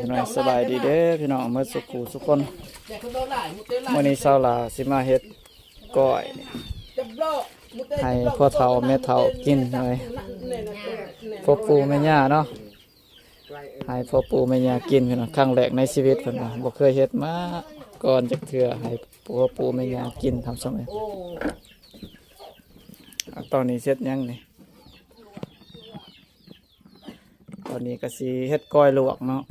พี่น้องสบายดีเด้อพี่น้องเมื่อสุขสุขคนมื้อนี้เช้าลาสิมาเฮ็ดก้อยให้พ่อเฒ่าแม่เฒ่ากินเลยพ่อปู่แม่ย่าเนาะให้พ่อปู่แม่ย่ากินพี่น้องครั้งแรกในชีวิตเพิ่นว่าบ่เคยเฮ็ดมาก่อนจักเทื่อให้พ่อปู่แม่ย่ากินทำสมัยตอนนี้เสร็จยังนี่ตอนนี้ก็สิเฮ็ดก้อยลวกเนาะ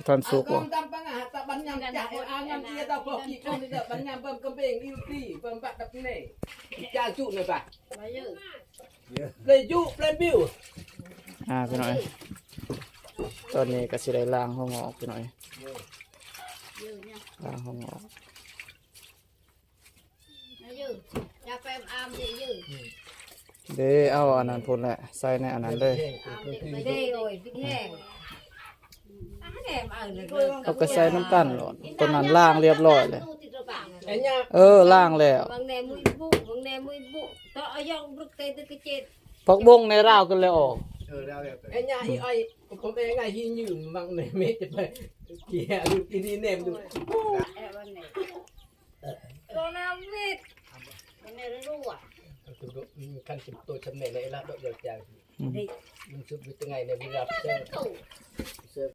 ตอนสุกบ่พี่น้อยตอนนี้ก็สิได้ล้างห้องออกพี่น้อยล้างห้องออกเด้เอาอันนั้นพุ่นแหละใส่ในอันนั้นเลยเขาก็ใส่น้ำตาลหลอดตอนนั้นล้างเรียบร้อยเลยล้างแล้วพักบงในราวกันเลยออกไอ้เนี่ยไอ้ผมเองไงที่ยืมบางในเมจะไปเกี่ยดูกินที่เนมดูโดนน้ำมิดมันไม่รู้อ่ะขั้นสิบตัวชำเนยเลยละดอกเดียวใจมันซุบวิตไงในวิลาเซอร์